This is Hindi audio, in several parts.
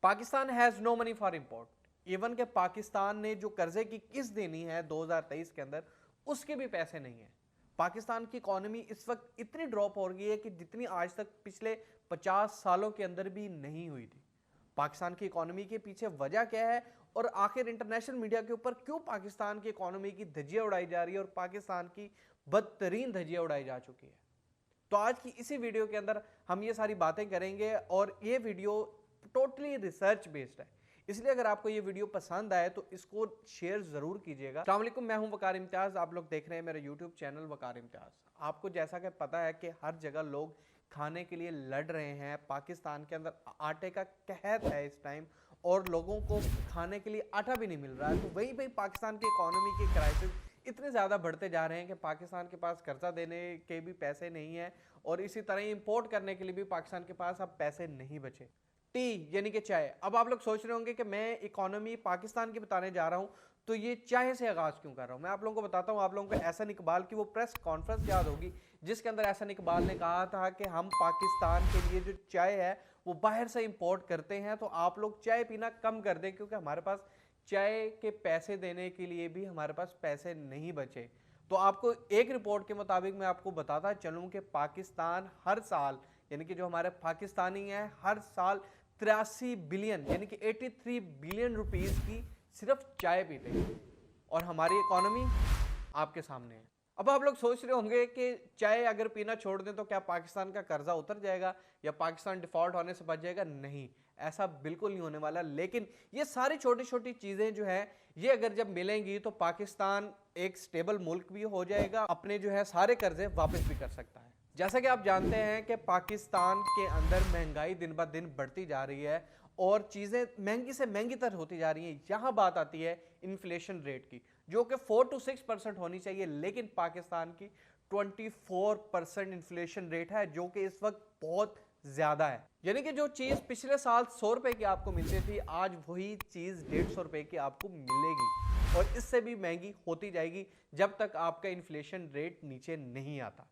Pakistan has no money for import. Even के पाकिस्तान ने जो कर्जे की किस्त देनी है 2023 के अंदर, उसके भी पैसे नहीं है। पाकिस्तान की इकोनॉमी इस वक्त इतनी ड्रॉप हो गई है कि जितनी आज तक पिछले 50 सालों के अंदर भी नहीं हुई थी। पाकिस्तान की इकोनॉमी के पीछे वजह क्या है और आखिर इंटरनेशनल मीडिया के ऊपर क्यों पाकिस्तान की इकोनॉमी की धज्जियां उड़ाई जा रही है और पाकिस्तान की बदतरीन धज्जियां उड़ाई जा चुकी है। तो आज की इसी वीडियो के अंदर हम ये सारी बातें करेंगे और ये वीडियो टोटली रिसर्च बेस्ड है, इसलिए अगर आपको ये वीडियो पसंद आए तो इसको शेयर जरूर कीजिएगा। अस्सलाम वालेकुम, मैं हूं वकार इम्तियाज, आप लोग देख रहे हैं मेरा यूट्यूब चैनल वकार इम्तियाज। आपको जैसा कि पता है कि हर जगह लोग खाने के लिए लड़ रहे हैं। पाकिस्तान के अंदर आटे का कहत है इस टाइम और लोगों को खाने के लिए आटा भी नहीं मिल रहा है। तो वहीं पे पाकिस्तान की इकोनॉमी की क्राइसिस इतने ज़्यादा बढ़ते जा रहे हैं कि पाकिस्तान के पास कर्जा देने के भी पैसे नहीं है और इसी तरह इंपोर्ट करने के लिए भी पाकिस्तान के पास अब पैसे नहीं बचे। टी यानी कि चाय। अब आप लोग सोच रहे होंगे कि मैं इकोनॉमी पाकिस्तान की बताने जा रहा हूं तो ये चाय से आगाज क्यों कर रहा हूं। मैं आप लोगों को बताता हूं। आप लोगों को एहसन इकबाल की वो प्रेस कॉन्फ्रेंस याद होगी जिसके अंदर एहसन इकबाल ने कहा था कि हम पाकिस्तान के लिए जो चाय है वो बाहर से इंपोर्ट करते हैं, तो आप लोग चाय पीना कम कर दें क्योंकि हमारे पास चाय के पैसे देने के लिए भी हमारे पास पैसे नहीं बचे। तो आपको एक रिपोर्ट के मुताबिक मैं आपको बताता चलूं कि पाकिस्तान हर साल यानी कि जो हमारे पाकिस्तानी हैं हर साल 83 बिलियन यानी कि 83 बिलियन रुपीस की सिर्फ चाय पीते हैं और हमारी इकोनॉमी आपके सामने है। अब आप लोग सोच रहे होंगे कि चाय अगर पीना छोड़ दें तो क्या पाकिस्तान का कर्जा उतर जाएगा या पाकिस्तान डिफॉल्ट होने से बच जाएगा। नहीं, ऐसा बिल्कुल नहीं होने वाला। लेकिन ये सारी छोटी छोटी चीजें जो है ये अगर जब मिलेंगी तो पाकिस्तान एक स्टेबल मुल्क भी हो जाएगा, अपने जो है सारे कर्जे वापस भी कर सकता है। जैसा कि आप जानते हैं कि पाकिस्तान के अंदर महंगाई दिन ब दिन बढ़ती जा रही है और चीज़ें महंगी से महंगी तर होती जा रही हैं। यहाँ बात आती है इन्फ्लेशन रेट की, जो कि 4 to 6% होनी चाहिए, लेकिन पाकिस्तान की 24% इन्फ्लेशन रेट है, जो कि इस वक्त बहुत ज़्यादा है। यानी कि जो चीज़ पिछले साल 100 रुपए की आपको मिलती थी, आज वही चीज़ 150 रुपए की आपको मिलेगी और इससे भी महंगी होती जाएगी जब तक आपका इन्फ्लेशन रेट नीचे नहीं आता।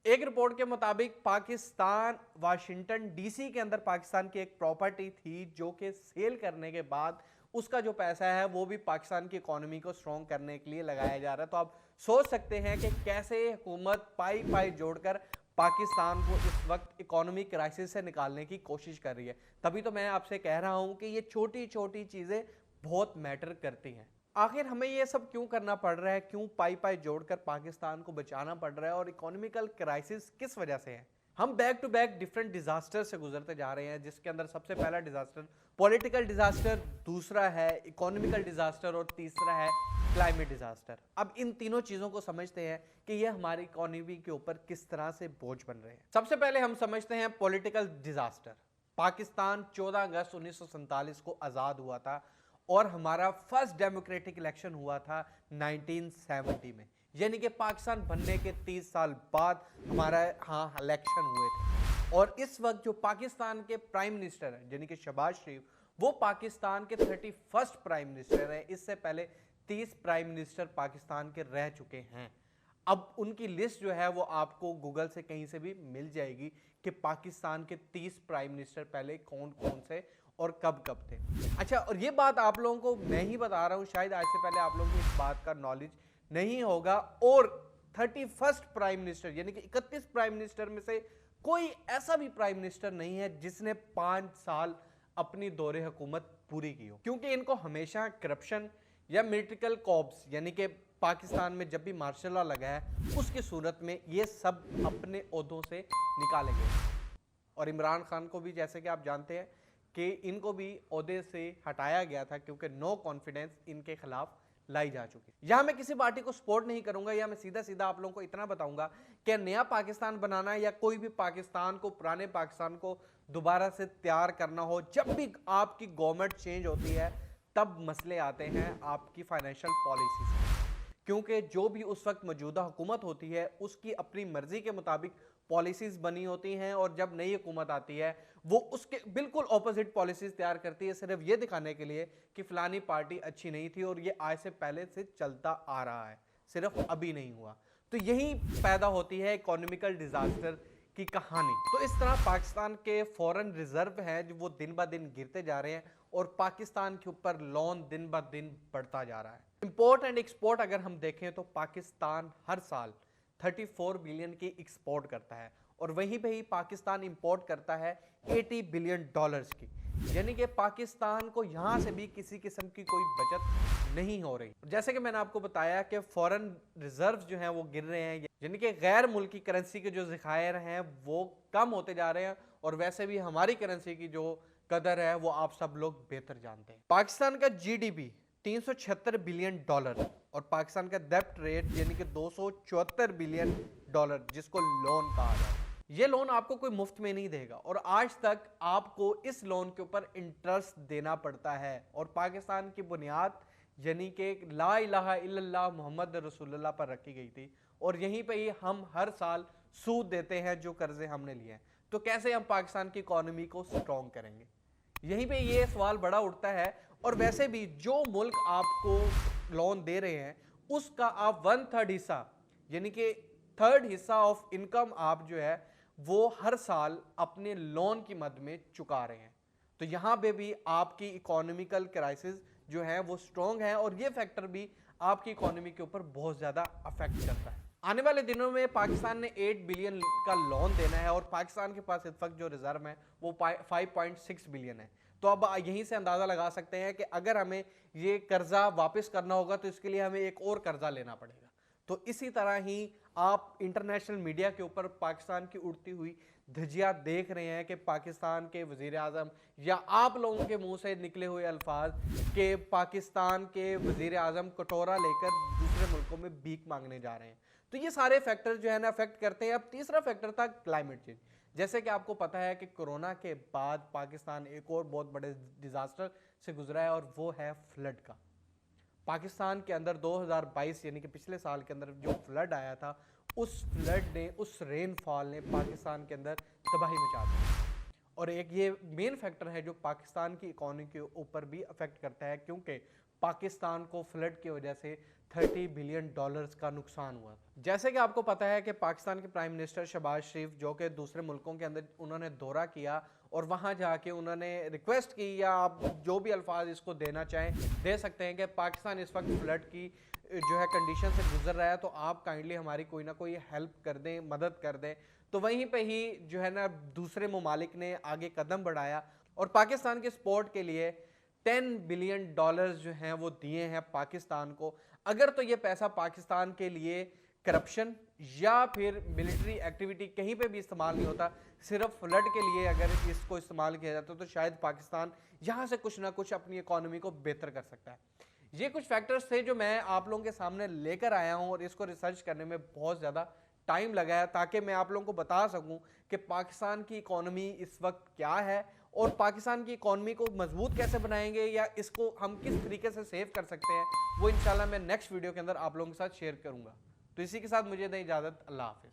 एक रिपोर्ट के मुताबिक पाकिस्तान वाशिंगटन डीसी के अंदर पाकिस्तान की एक प्रॉपर्टी थी जो कि सेल करने के बाद उसका जो पैसा है वो भी पाकिस्तान की इकोनॉमी को स्ट्रॉन्ग करने के लिए लगाया जा रहा है। तो आप सोच सकते हैं कि कैसे हुकूमत पाई पाई जोड़कर पाकिस्तान को इस वक्त इकोनॉमी क्राइसिस से निकालने की कोशिश कर रही है। तभी तो मैं आपसे कह रहा हूं कि ये छोटी छोटी चीजें बहुत मैटर करती हैं। आखिर हमें ये सब क्यों करना पड़ रहा है, क्यों पाई पाई जोड़कर पाकिस्तान को बचाना पड़ रहा है और इकोनॉमिकल क्राइसिस किस वजह से है। हम back to back different disaster से गुजरते जा रहे हैं, जिसके अंदर सबसे पहला डिजास्टर पॉलिटिकल डिजास्टर, दूसरा है इकोनॉमिकल डिजास्टर और तीसरा है क्लाइमेट डिजास्टर। अब इन तीनों चीजों को समझते हैं कि ये हमारी इकोनॉमी के ऊपर किस तरह से बोझ बन रहे हैं। सबसे पहले हम समझते हैं पॉलिटिकल डिजास्टर। पाकिस्तान 14 अगस्त 1947 को आजाद हुआ था और हमारा फर्स्ट डेमोक्रेटिक इलेक्शन हुआ था 1970 में, यानी कि पाकिस्तान बनने के 30 साल बाद हमारा यहाँ इलेक्शन हुए थे। और इस वक्त जो पाकिस्तान के प्राइम मिनिस्टर हैं यानी कि शहबाज शरीफ, वो पाकिस्तान के 31st प्राइम मिनिस्टर हैं। इससे पहले 30 प्राइम मिनिस्टर पाकिस्तान के रह चुके हैं। अब उनकी लिस्ट जो है वो आपको गूगल से कहीं से भी मिल जाएगी कि पाकिस्तान के 30 प्राइम मिनिस्टर पहले कौन कौन से और कब कब थे। अच्छा, और ये बात आप लोगों को मैं ही बता रहा हूं, शायद आज से पहले आप लोगों को इस बात का नॉलेज नहीं होगा। और 31st प्राइम मिनिस्टर यानी कि 31 प्राइम मिनिस्टर में से कोई ऐसा भी प्राइम मिनिस्टर नहीं है जिसने 5 साल अपनी दौरे हुकूमत पूरी की हो, क्योंकि इनको हमेशा करप्शन या मिलिट्रिकल कॉप्स यानी कि पाकिस्तान में जब भी मार्शल लॉ लगा है उसकी सूरत में ये सब अपने ओहदों से निकाले गए। और इमरान खान को भी जैसे कि आप जानते हैं कि इनको भी ओहदे से हटाया गया था क्योंकि नो कॉन्फिडेंस इनके खिलाफ लाई जा चुकी। यहां मैं किसी पार्टी को सपोर्ट नहीं करूंगा, या मैं सीधा सीधा आप लोगों को इतना बताऊंगा कि नया पाकिस्तान बनाना या कोई भी पाकिस्तान को, पुराने पाकिस्तान को दोबारा से तैयार करना हो, जब भी आपकी गवर्नमेंट चेंज होती है तब मसले आते हैं आपकी फाइनेंशियल पॉलिसी से, क्योंकि जो भी उस वक्त मौजूदा हुकूमत होती है उसकी अपनी मर्जी के मुताबिक पॉलिसीज बनी होती हैं और जब नई हुकूमत आती है वो उसके बिल्कुल ऑपोजिट पॉलिसीज तैयार करती है, सिर्फ ये दिखाने के लिए कि फलानी पार्टी अच्छी नहीं थी। और ये आज से पहले से चलता आ रहा है, सिर्फ अभी नहीं हुआ। तो यही पैदा होती है इकोनॉमिकल डिजास्टर की कहानी। तो इस तरह पाकिस्तान के फॉरेन रिजर्व हैं जो वो दिन ब दिन गिरते जा रहे हैं और पाकिस्तान के ऊपर लोन दिन ब दिन बढ़ता जा रहा है। इंपोर्ट एंड एक्सपोर्ट अगर हम देखें तो पाकिस्तान हर साल 34 बिलियन की एक्सपोर्ट करता है और वहीं पे ही पाकिस्तान इंपोर्ट करता है 80 बिलियन डॉलर्स की, यानी कि पाकिस्तान को यहां से भी किसी किस्म की कोई बचत नहीं हो रही। जैसे कि मैंने आपको बताया कि फॉरेन रिजर्व जो हैं वो गिर रहे हैं, यानी कि गैर मुल्की करेंसी के जो ज़खायर हैं वो कम होते जा रहे हैं और वैसे भी हमारी करेंसी की जो कदर है वो आप सब लोग बेहतर जानते हैं। पाकिस्तान का जीडीपी 376 बिलियन डॉलर और पाकिस्तान का डेब्ट रेट यानी कि 274 बिलियन डॉलर, जिसको लोन कहा जाता है। ये लोन आपको कोई मुफ्त में नहीं देगा और आज तक आपको इस लोन के ऊपर इंटरेस्ट देना पड़ता है और पाकिस्तान की बुनियाद यानी कि ला इलाहा इल्लल्लाह मोहम्मद रसूलुल्लाह पर रखी गई थी और यहीं पे ही हम हर साल सूद देते हैं जो कर्जे हमने लिए हैं। तो कैसे हम पाकिस्तान की इकोनॉमी को स्ट्रॉन्ग करेंगे, यहीं पे ये सवाल बड़ा उठता है। और वैसे भी जो मुल्क आपको लोन दे रहे हैं उसका आप 1/3 हिस्सा यानी कि 1/3 हिस्सा ऑफ इनकम आप जो है वो हर साल अपने लोन की मद में चुका रहे हैं। तो यहां पे भी आपकी इकोनॉमिकल क्राइसिस जो है वो स्ट्रॉन्ग है और ये फैक्टर भी आपकी इकोनॉमी के ऊपर बहुत ज्यादा अफेक्ट करता है। आने वाले दिनों में पाकिस्तान ने 8 बिलियन का लोन देना है और पाकिस्तान के पास इस वक्त जो रिजर्व है वो 5.6 बिलियन है। तो अब यहीं से अंदाजा लगा सकते हैं कि अगर हमें ये कर्जा वापस करना होगा तो इसके लिए हमें एक और कर्जा लेना पड़ेगा। तो इसी तरह ही आप इंटरनेशनल मीडिया के ऊपर पाकिस्तान की उड़ती हुई धज्जियां देख रहे हैं कि पाकिस्तान के वजीर आजम या आप लोगों के मुंह से निकले हुए अल्फाज कि पाकिस्तान के वजीर आजम कटोरा लेकर दूसरे मुल्कों में भीख मांगने जा रहे हैं। तो ये सारे फैक्टर जो है ना अफेक्ट करते हैं। अब तीसरा फैक्टर था क्लाइमेट चेंज। जैसे कि आपको पता है कि कोरोना के बाद पाकिस्तान एक और बहुत बड़े डिजास्टर से गुजरा है और वो है फ्लड का। पाकिस्तान के अंदर 2022 यानी कि पिछले साल के अंदर जो फ्लड आया था उस फ्लड ने, उस रेनफॉल ने पाकिस्तान के अंदर तबाही मचा दी और एक ये मेन फैक्टर है जो पाकिस्तान की इकोनॉमी के ऊपर भी अफेक्ट करता है क्योंकि पाकिस्तान को फ्लड की वजह से 30 बिलियन डॉलर्स का नुकसान हुआ था। जैसे कि आपको पता है कि पाकिस्तान के प्राइम मिनिस्टर शहबाज शरीफ जो कि दूसरे मुल्कों के अंदर उन्होंने दौरा किया और वहां जाके उन्होंने रिक्वेस्ट की, या आप जो भी अल्फाज इसको देना चाहें दे सकते हैं, कि पाकिस्तान इस वक्त फ्लड की जो है कंडीशन से गुजर रहा है तो आप काइंडली हमारी कोई ना कोई हेल्प कर दें, मदद कर दें। तो वहीं पे ही जो है ना दूसरे ममालिक ने आगे कदम बढ़ाया और पाकिस्तान के सपोर्ट के लिए 10 बिलियन डॉलर्स जो हैं वो दिए हैं पाकिस्तान को। अगर तो ये पैसा पाकिस्तान के लिए करप्शन या फिर मिलिट्री एक्टिविटी कहीं पे भी इस्तेमाल नहीं होता, सिर्फ फ्लड के लिए अगर इसको इस्तेमाल किया जाता तो शायद पाकिस्तान यहाँ से कुछ ना कुछ अपनी इकोनॉमी को बेहतर कर सकता है। ये कुछ फैक्टर्स थे जो मैं आप लोगों के सामने लेकर आया हूँ और इसको रिसर्च करने में बहुत ज़्यादा टाइम लगा है ताकि मैं आप लोगों को बता सकूं कि पाकिस्तान की इकोनॉमी इस वक्त क्या है और पाकिस्तान की इकोनॉमी को मजबूत कैसे बनाएंगे या इसको हम किस तरीके से सेव कर सकते हैं, वो इंशाल्लाह मैं नेक्स्ट वीडियो के अंदर आप लोगों के साथ शेयर करूंगा। तो इसी के साथ मुझे दें इजाज़त। अल्लाह हाफिज़।